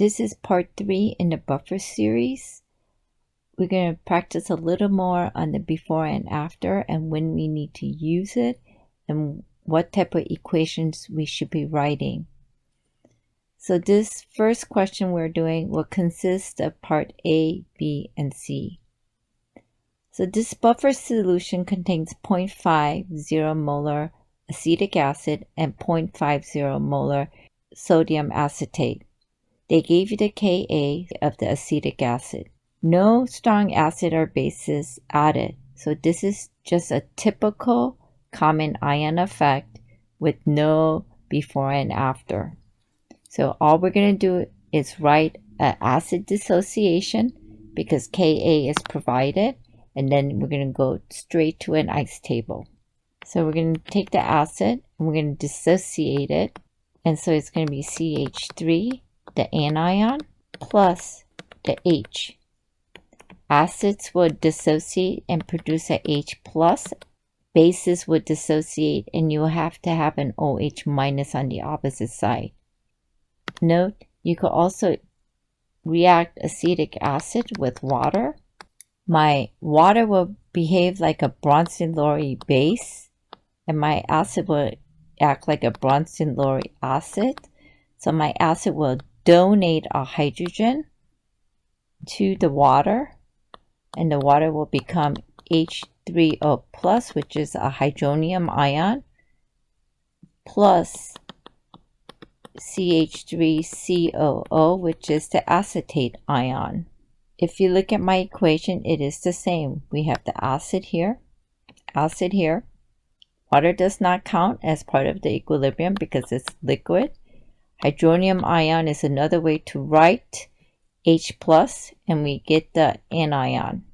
This is part 3 in the buffer series. We're going to practice a little more on the before and after and when we need to use it and what type of equations we should be writing. So this first question we're doing will consist of part A, B, and C. So this buffer solution contains 0.50 molar acetic acid and 0.50 molar sodium acetate. They gave you the Ka of the acetic acid. No strong acid or bases added. So this is just a typical common ion effect with no before and after. So all we're going to do is write an acid dissociation because Ka is provided, and then we're going to go straight to an ice table. So we're going to take the acid and we're going to dissociate it, and so it's going to be CH3, the anion, plus the H. Acids would dissociate and produce a H plus. Bases would dissociate and you have to have an OH minus on the opposite side. Note, you could also react acetic acid with water. My water will behave like a Bronsted-Lowry base, and my acid will act like a Bronsted-Lowry acid. So my acid will donate a hydrogen to the water, and the water will become H3O plus, which is a hydronium ion, plus CH3COO, which is the acetate ion. If you look at my equation, it is the same. We have the acid here. Water does not count as part of the equilibrium because it's liquid. Hydronium ion is another way to write H plus, and we get the anion.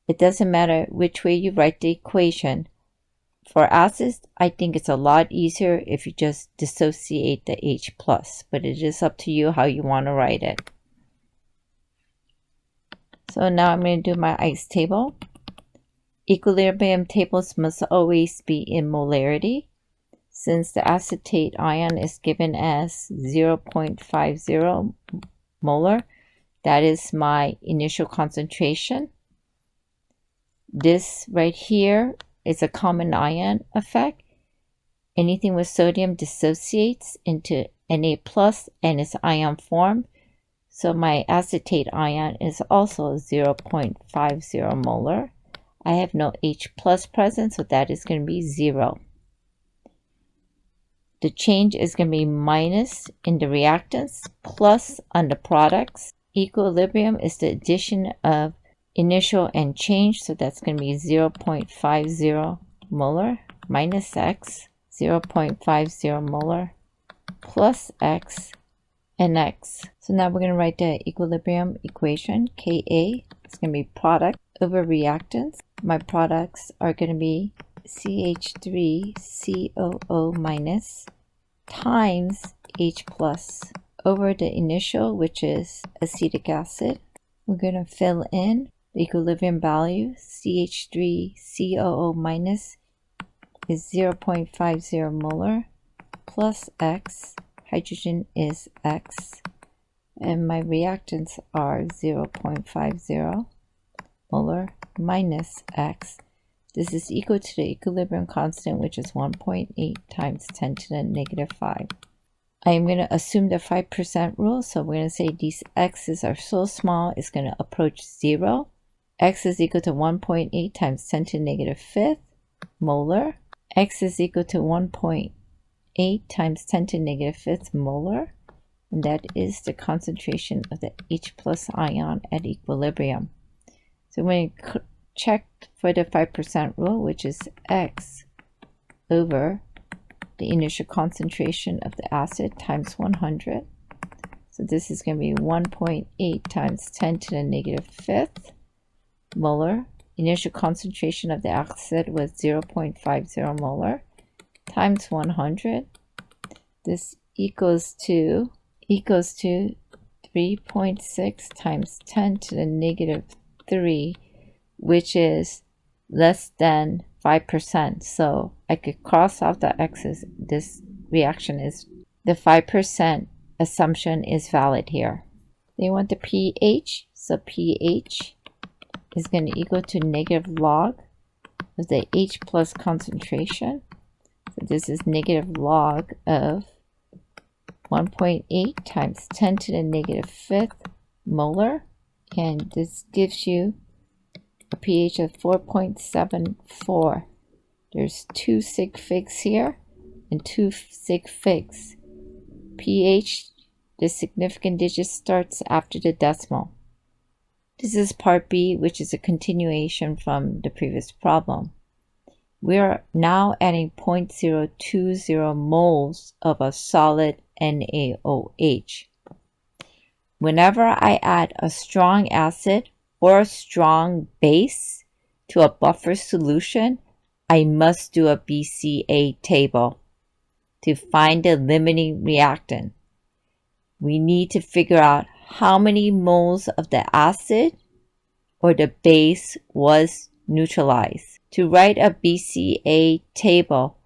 It doesn't matter which way you write the equation. For acids, I think it's a lot easier if you just dissociate the H plus, but it is up to you how you want to write it. So now I'm going to do my ice table. Equilibrium tables must always be in molarity. Since the acetate ion is given as 0.50 molar, that is my initial concentration. This right here is a common ion effect. Anything with sodium dissociates into Na plus and its ion form. So my acetate ion is also 0.50 molar. I have no H plus present, so that is going to be 0. The change is going to be minus in the reactants, plus on the products. Equilibrium is the addition of initial and change, so that's going to be 0.50 molar minus X, 0.50 molar plus X, and X. So now we're going to write the equilibrium equation. Ka is going to be product over reactants. My products are going to be CH3COO minus times H plus over the initial, which is acetic acid. We're going to fill in the equilibrium value. CH3COO minus is 0.50 molar plus X. Hydrogen is X. And my reactants are 0.50 molar minus X. This is equal to the equilibrium constant, which is 1.8 times 10 to the negative 5. I am going to assume the 5% rule, so we're going to say these x's are so small, it's going to approach 0. X is equal to 1.8 times 10 to the negative 5th molar. X is equal to 1.8 times 10 to the negative 5th molar. And that is the concentration of the H plus ion at equilibrium. So when you check for the 5% rule, which is X over the initial concentration of the acid times 100. So this is going to be 1.8 times 10 to the negative 5th molar. Initial concentration of the acid was 0.50 molar times 100. This equals to 3.6 times 10 to the negative 3, which is less than 5%. So I could cross off the x's. This reaction is, the 5% assumption is valid here. They want the pH, so pH is going to equal to negative log of the H plus concentration. So this is negative log of 1.8 times 10 to the negative 5th molar, and this gives you a pH of 4.74. There's 2 sig figs here and 2 sig figs. pH, the significant digit starts after the decimal. This is part B, which is a continuation from the previous problem. We are now adding 0.020 moles of a solid NaOH. Whenever I add a strong acid or a strong base to a buffer solution, I must do a BCA table to find the limiting reactant. We need to figure out how many moles of the acid or the base was neutralized. To write a BCA table,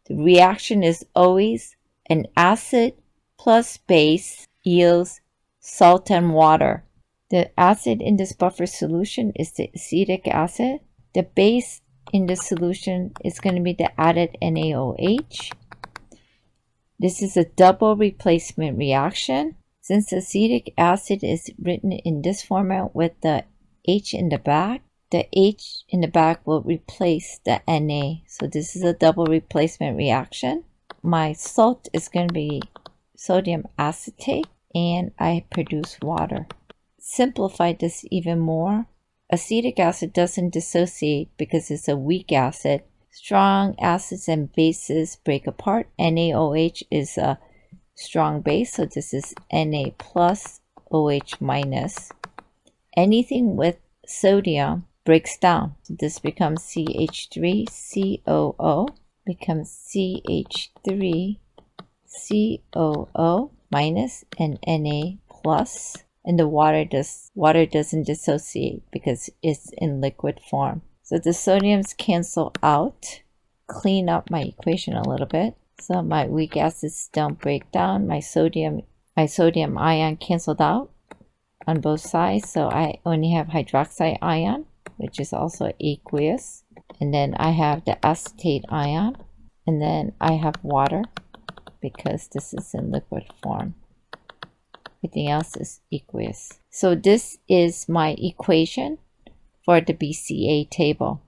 the reaction is always an acid plus base yields salt and water. The acid in this buffer solution is the acetic acid. The base in the solution is going to be the added NaOH. This is a double replacement reaction. Since acetic acid is written in this format with the H in the back, the H in the back will replace the Na. So this is a double replacement reaction. My salt is going to be sodium acetate, and I produce water. Simplify this even more. Acetic acid doesn't dissociate because it's a weak acid. Strong acids and bases break apart. NaOH is a strong base, so this is Na plus OH minus. Anything with sodium breaks down. So this becomes CH3COO, becomes CH3COO minus and Na plus. And the water doesn't dissociate because it's in liquid form. So the sodiums cancel out. Clean up my equation a little bit. So my weak acids don't break down. My sodium ion canceled out on both sides. So I only have hydroxide ion, which is also aqueous. And then I have the acetate ion. And then I have water because this is in liquid form. Everything else is aqueous. So this is my equation for the BCA table.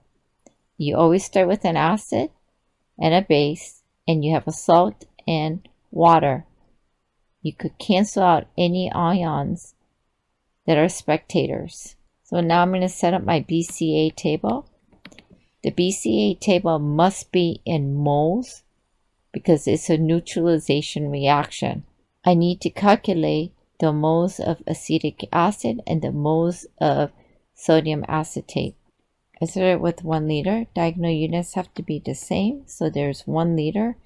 You always start with an acid and a base, and you have a salt and water. You could cancel out any ions that are spectators. So now I'm going to set up my BCA table. The BCA table must be in moles because it's a neutralization reaction. I need to calculate the moles of acetic acid and the moles of sodium acetate. I started with 1 liter. Diagonal units have to be the same. So there's 1 liter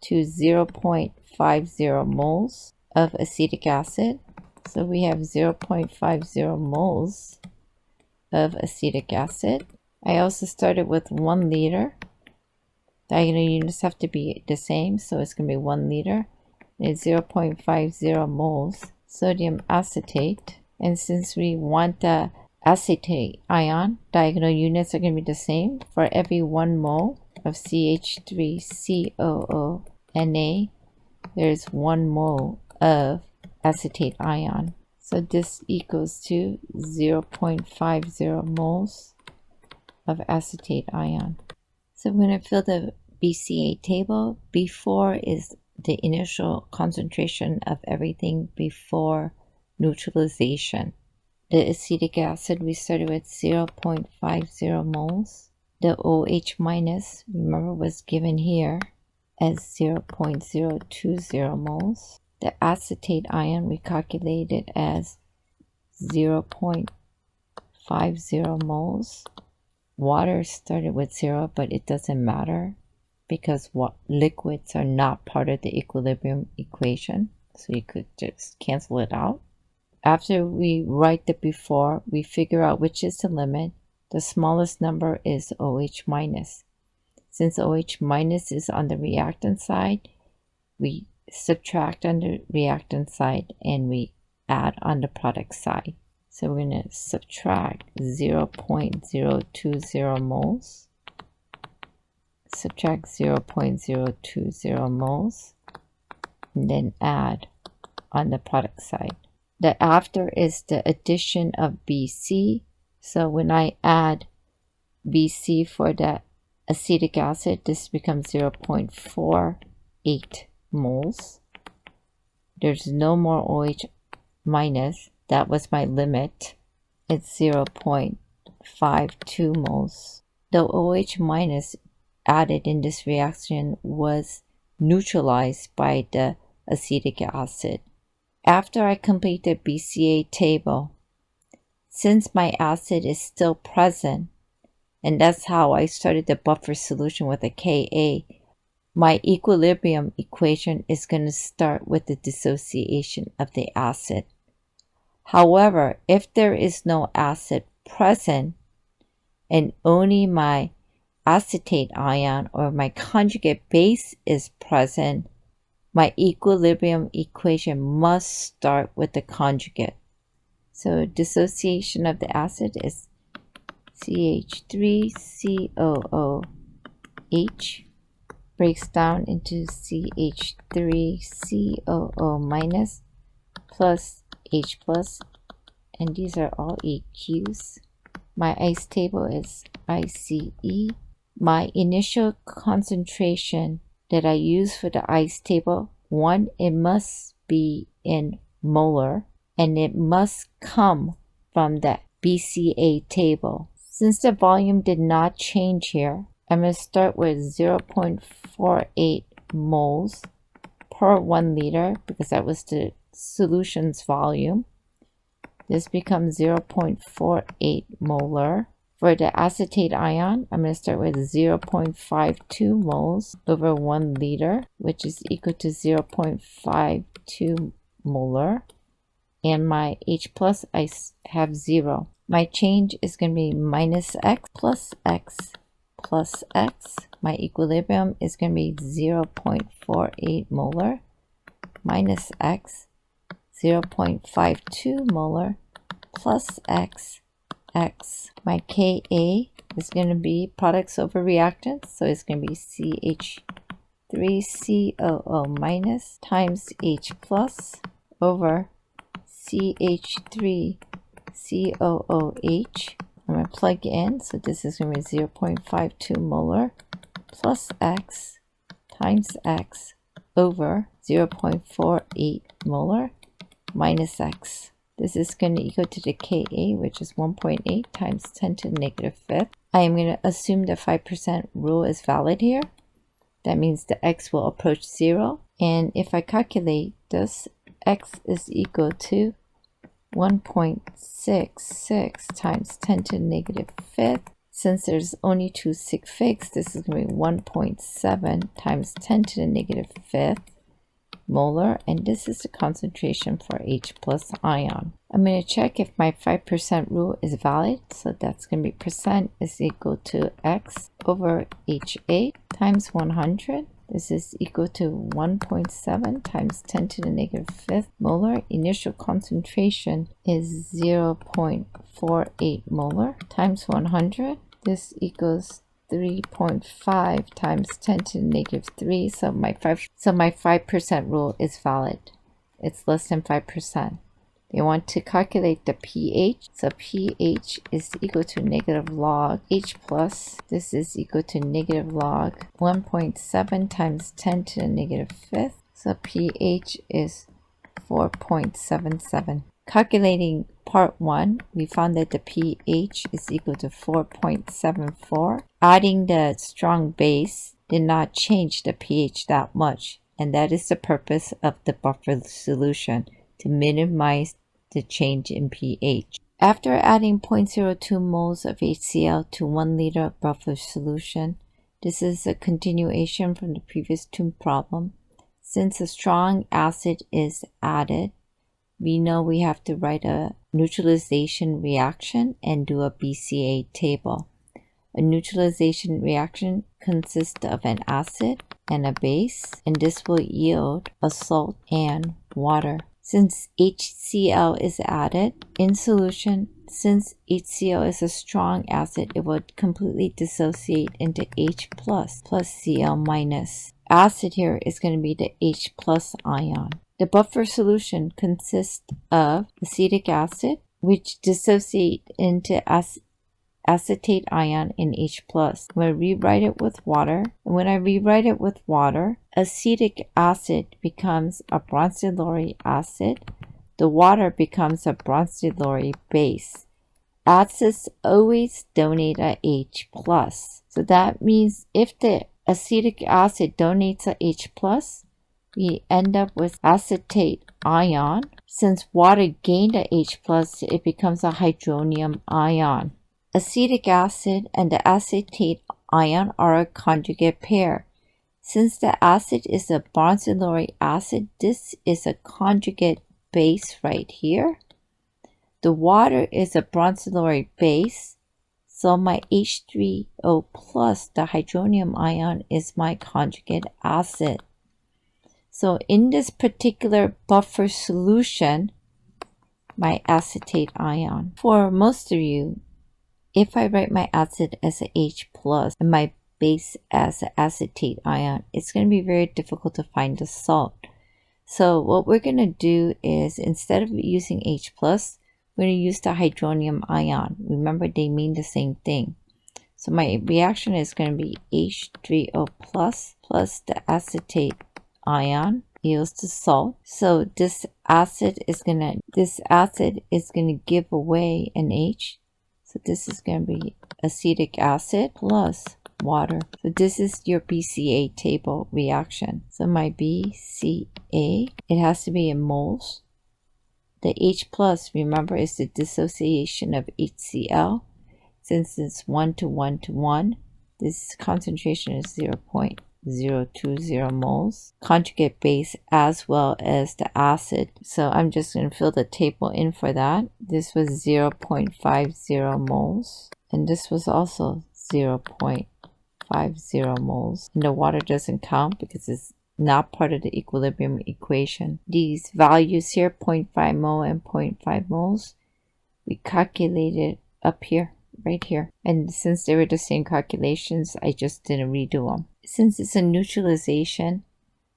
to 0.50 moles of acetic acid. So we have 0.50 moles of acetic acid. I also started with 1 liter. Diagonal units have to be the same. So it's going to be 1 liter. It's 0.50 moles sodium acetate. And since we want the acetate ion, diagonal units are going to be the same. For every 1 mole of CH3COO Na, there's 1 mole of acetate ion. So this equals to 0.50 moles of acetate ion. So I'm going to fill the BCA table. Before is the initial concentration of everything before neutralization. The acetic acid, we started with 0.50 moles. The OH minus, remember, was given here as 0.020 moles. The acetate ion, we calculated as 0.50 moles. Water started with 0, but it doesn't matter because liquids are not part of the equilibrium equation. So you could just cancel it out. After we write the before, we figure out which is the limit. The smallest number is OH minus. Since OH minus is on the reactant side, we subtract on the reactant side and we add on the product side. So we're going to subtract 0.020 moles, subtract 0.020 moles, and then add on the product side. The after is the addition of BC. So when I add BC for the acetic acid, this becomes 0.48 moles. There's no more OH minus. That was my limit. It's 0.52 moles. The OH minus added in this reaction was neutralized by the acetic acid. After I complete the BCA table, since my acid is still present, and that's how I started the buffer solution with a Ka, my equilibrium equation is going to start with the dissociation of the acid. However, if there is no acid present and only my acetate ion or my conjugate base is present, my equilibrium equation must start with the conjugate. So dissociation of the acid is CH3COOH breaks down into CH3COO minus plus H plus, and these are all AQs. My ice table is ICE. My initial concentration that I use for the ice table, one, it must be in molar, and it must come from the BCA table. Since the volume did not change here, I'm going to start with 0.48 moles per 1 liter because that was the solution's volume. This becomes 0.48 molar. For the acetate ion, I'm going to start with 0.52 moles over 1 liter, which is equal to 0.52 molar. And my H plus, I have 0. My change is going to be minus X plus X plus X. My equilibrium is going to be 0.48 molar minus X, 0.52 molar plus X, X. My Ka is going to be products over reactants, so it's going to be CH3COO minus times H plus over CH3COOH. I'm going to plug in, so this is going to be 0.52 molar plus X times X over 0.48 molar minus X. This is going to equal to the Ka, which is 1.8 times 10 to the negative fifth. I am going to assume the 5% rule is valid here. That means the X will approach 0. And if I calculate this, X is equal to 1.66 times 10 to the negative fifth. Since there's only 2 sig figs, this is going to be 1.7 times 10 to the negative fifth molar, and this is the concentration for H plus ion. I'm going to check if my 5% rule is valid, so that's going to be percent is equal to X over HA times 100. This is equal to 1.7 times 10 to the negative fifth molar. Initial concentration is 0.48 molar times 100. This equals 3.5 times 10 to the negative 3. So my 5% rule is valid. It's less than 5%. They want to calculate the pH. So pH is equal to negative log H plus. This is equal to negative log 1.7 times 10 to the negative fifth. So pH is 4.77. Calculating part 1, we found that the pH is equal to 4.74. Adding the strong base did not change the pH that much, and that is the purpose of the buffer solution, to minimize the change in pH. After adding 0.02 moles of HCl to 1 liter of buffer solution, this is a continuation from the previous 2 problem. Since a strong acid is added, we know we have to write a neutralization reaction and do a BCA table. A neutralization reaction consists of an acid and a base, and this will yield a salt and water. since HCl is added in solution. Since HCl is a strong acid, it will completely dissociate into H plus Cl minus. Acid here is going to be the H plus ion. The buffer solution consists of acetic acid, which dissociate into acetate ion in H+. I'm going to rewrite it with water. And when I rewrite it with water, acetic acid becomes a bronzyloric acid. The water becomes a bronzyloric base. Acids always donate a H+. So that means if the acetic acid donates a H+, we end up with acetate ion. Since water gained a H+, it becomes a hydronium ion. Acetic acid and the acetate ion are a conjugate pair. Since the acid is a bronzyloric acid, this is a conjugate base right here. The water is a bronzyloric base, so my H3O plus, the hydronium ion, is my conjugate acid. So in this particular buffer solution, my acetate ion. For most of you, if I write my acid as a H plus and my base as an acetate ion, it's going to be very difficult to find the salt. So what we're going to do is, instead of using H plus, we're going to use the hydronium ion. Remember, they mean the same thing. So my reaction is going to be H3O plus the acetate ion yields to salt. So this acid is gonna give away an H. So this is going to be acetic acid plus water. So this is your BCA table reaction. So my BCA, it has to be in moles. The H plus, remember, is the dissociation of HCl. Since it's 1 to 1 to 1, this concentration is 0.020 moles. Conjugate base as well as the acid. So I'm just going to fill the table in for that. This was 0.50 moles. And this was also 0.50 moles. And the water doesn't count because it's not part of the equilibrium equation. These values here, 0.5 mole and 0.5 moles, we calculated up here, right here. And since they were the same calculations, I just didn't redo them. Since it's a neutralization,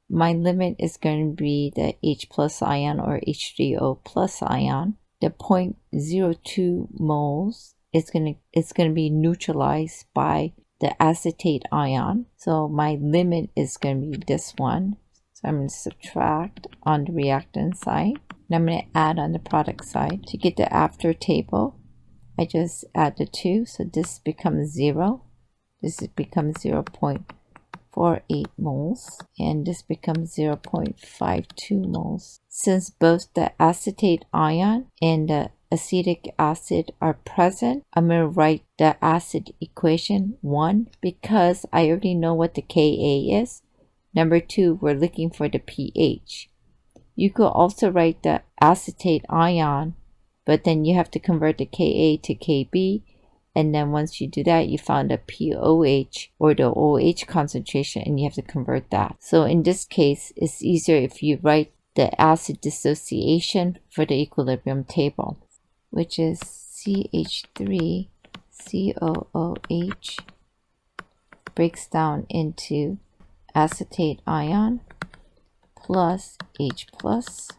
my limit is going to be the H plus ion or H3O plus ion. The 0.02 moles is going to be neutralized by the acetate ion. So my limit is going to be this one. So I'm going to subtract on the reactant side. And I'm going to add on the product side. To get the after table, I just add the 2. So this becomes 0. This becomes 0.48 moles. And this becomes 0.52 moles. Since both the acetate ion and the acetic acid are present, I'm going to write the acid equation 1 because I already know what the Ka is. Number 2, we're looking for the pH. You could also write the acetate ion, but then you have to convert the Ka to Kb, and then once you do that, you found the pOH or the OH concentration, and you have to convert that. So in this case, it's easier if you write the acid dissociation for the equilibrium table, which is CH3COOH breaks down into acetate ion plus H plus,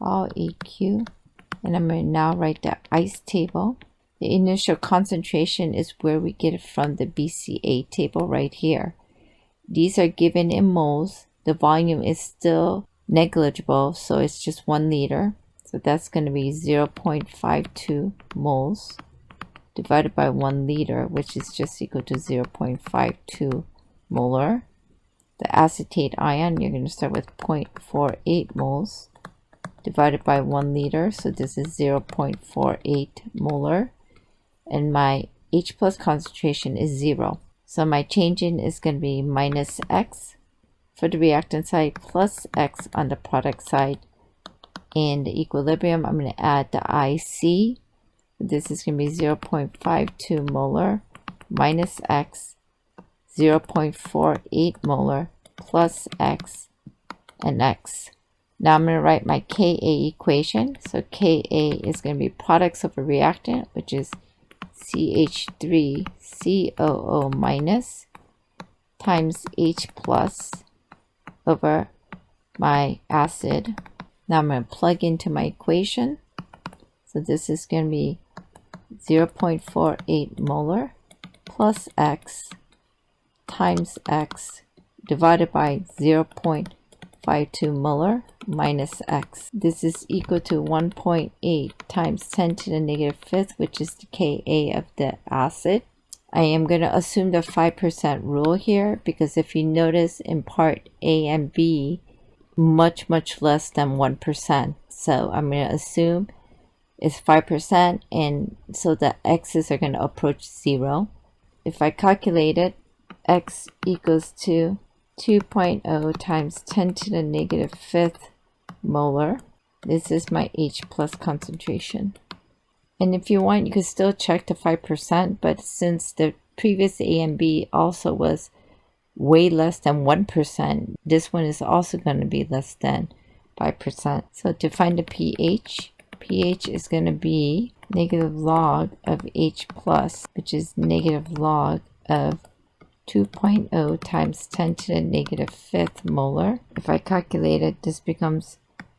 all AQ. And I'm going to now write the ice table. The initial concentration is where we get it from the BCA table right here. These are given in moles. The volume is still negligible, so it's just 1 liter. So that's going to be 0.52 moles divided by 1 liter, which is just equal to 0.52 molar. The acetate ion, you're going to start with 0.48 moles divided by 1 liter. So this is 0.48 molar. And my H plus concentration is 0. So my change in is going to be minus X for the reactant side plus X on the product side. And the equilibrium, I'm going to add the IC. This is going to be 0.52 molar minus X, 0.48 molar plus X, and X. Now I'm going to write my Ka equation. So Ka is going to be products of a reactant, which is CH3COO minus times H plus over my acid. Now I'm going to plug into my equation. So this is going to be 0.48 molar plus X times X divided by 0.52 molar minus X. This is equal to 1.8 times 10 to the negative fifth, which is the Ka of the acid. I am going to assume the 5% rule here, because if you notice in part A and B, much less than 1%. So I'm going to assume it's 5%, and so the x's are going to approach 0. If I calculate it, x equals to 2.0 times 10 to the negative fifth molar. This is my H plus concentration. And if you want, you could still check the 5%, but since the previous A and B also was way less than 1%, this one is also going to be less than 5%. So to find the pH is going to be negative log of H plus, which is negative log of 2.0 times 10 to the negative fifth molar. If I calculate it, this becomes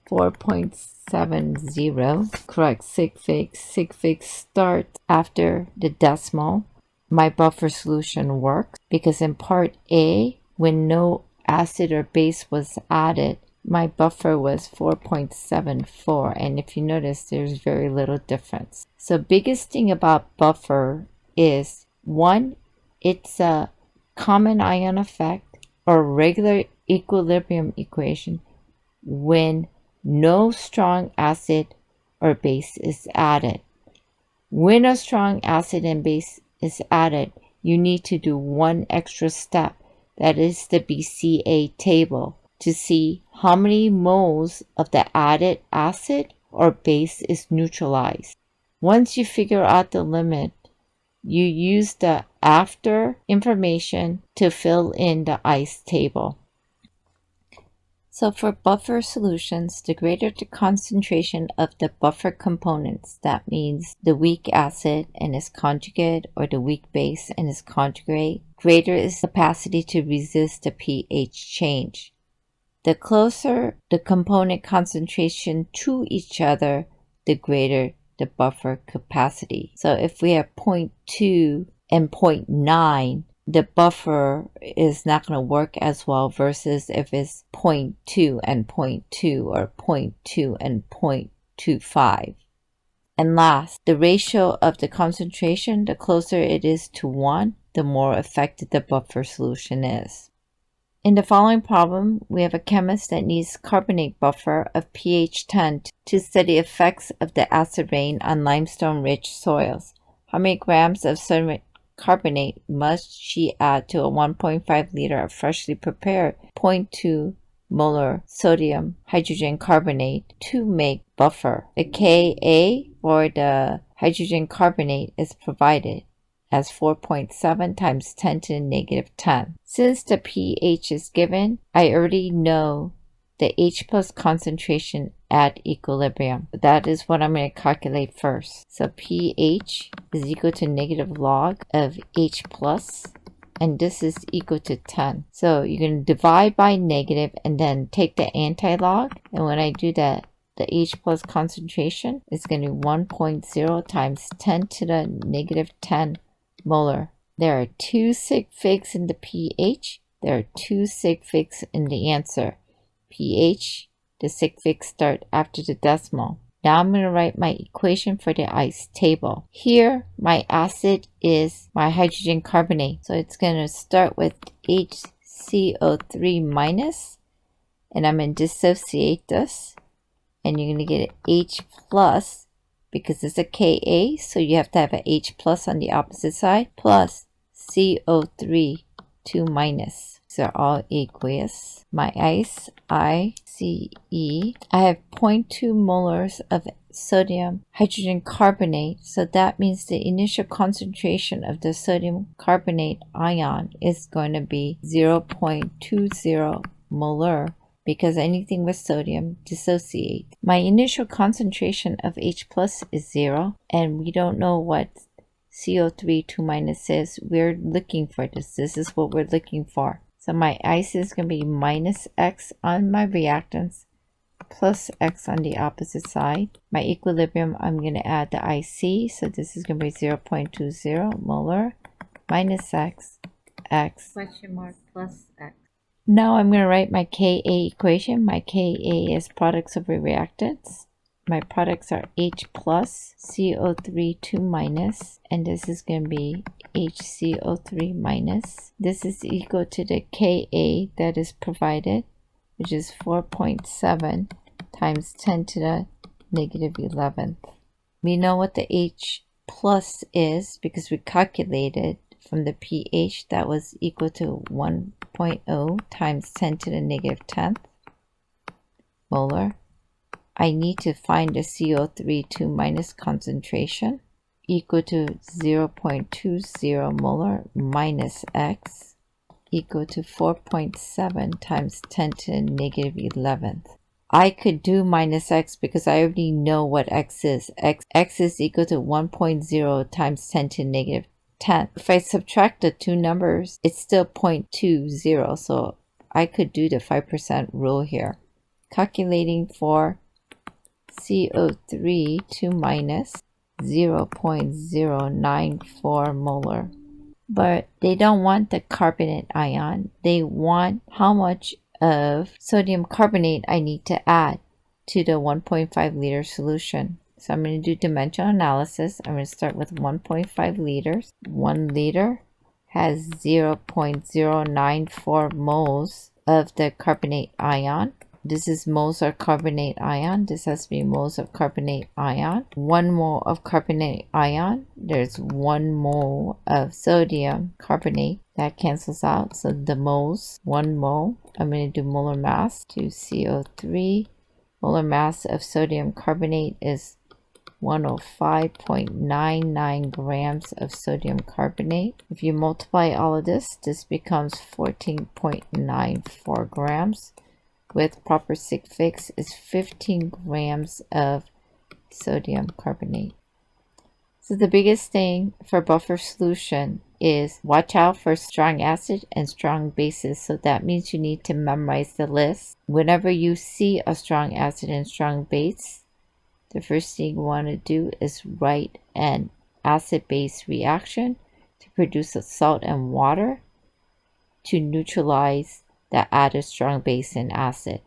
4.70. Correct sig figs. Sig figs starts after the decimal. My buffer solution works because in part A, when no acid or base was added, my buffer was 4.74, and if you notice, there's very little difference. So biggest thing about buffer is, one, it's a common ion effect or regular equilibrium equation when no strong acid or base is added. When a strong acid and base is added, you need to do one extra step, that is the BCA table, to see how many moles of the added acid or base is neutralized. Once you figure out the limit, you use the after information to fill in the ICE table. So for buffer solutions, the greater the concentration of the buffer components, that means the weak acid and its conjugate or the weak base and its conjugate, greater is the capacity to resist the pH change. The closer the component concentration to each other, the greater the buffer capacity. So if we have 0.2 and 0.9, the buffer is not going to work as well versus if it's 0.2 and 0.2 or 0.2 and 0.25. And last, the ratio of the concentration, the closer it is to 1, the more effective the buffer solution is. In the following problem, we have a chemist that needs carbonate buffer of pH 10 to study effects of the acid rain on limestone-rich soils. How many grams of sodium carbonate must she add to a 1.5 liter of freshly prepared 0.2 molar sodium hydrogen carbonate to make buffer? The Ka for the hydrogen carbonate is provided as 4.7 times 10 to the negative 10. Since the pH is given, I already know the H plus concentration at equilibrium. That is what I'm going to calculate first. So pH is equal to negative log of H plus, and this is equal to 10. So you're going to divide by negative and then take the anti-log, and when I do that, the H plus concentration is going to be 1.0 times 10 to the negative 10 molar. There are 2 sig figs in the pH. There are 2 sig figs in the answer. pH, the sig figs start after the decimal. Now I'm going to write my equation for the ICE table. Here, my acid is my hydrogen carbonate. So it's going to start with HCO3 minus, and I'm going to dissociate this, and you're going to get an H plus, because it's a Ka, so you have to have an H plus on the opposite side, plus CO3, 2 minus. These are all aqueous. My ICE, ICE, I have 0.2 molars of sodium hydrogen carbonate, so that means the initial concentration of the sodium carbonate ion is going to be 0.20 molar, because anything with sodium dissociates. My initial concentration of H plus is 0, and we don't know what CO3 2- is. We're looking for this. This is what we're looking for. So my IC is going to be minus X on my reactants, plus X on the opposite side. My equilibrium, I'm going to add the IC, so this is going to be 0.20 molar minus X, question mark plus X. Now I'm going to write my Ka equation. My Ka is products of reactants. My products are H plus CO3 2-, and this is going to be HCO3-. This is equal to the Ka that is provided, which is 4.7 times 10 to the negative 11th. We know what the H plus is because we calculated from the pH that was equal to 1.0 times 10 to the negative 10th molar. I need to find the CO3 2- concentration equal to 0.20 molar minus X equal to 4.7 times 10 to the negative 11th. I could do minus X because I already know what X is. X is equal to 1.0 times 10 to the negative 10. If I subtract the two numbers, it's still 0.20, so I could do the 5% rule here. Calculating for CO3 2- 0.094 molar. But they don't want the carbonate ion. They want how much of sodium carbonate I need to add to the 1.5 liter solution. So I'm going to do dimensional analysis. I'm going to start with 1.5 liters. 1 liter has 0.094 moles of the carbonate ion. This is moles of carbonate ion. This has to be moles of carbonate ion. 1 mole of carbonate ion. There's 1 mole of sodium carbonate. That cancels out. So the moles, 1 mole. I'm going to do molar mass to CO3. Molar mass of sodium carbonate is 105.99 grams of sodium carbonate. If you multiply all of this, this becomes 14.94 grams. With proper sig fix is 15 grams of sodium carbonate. So the biggest thing for buffer solution is watch out for strong acid and strong bases. So that means you need to memorize the list. Whenever you see a strong acid and strong base, the first thing you want to do is write an acid-base reaction to produce a salt and water to neutralize the added strong base and acid.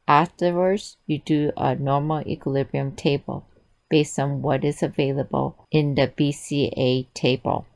Afterwards, you do a normal equilibrium table based on what is available in the BCA table.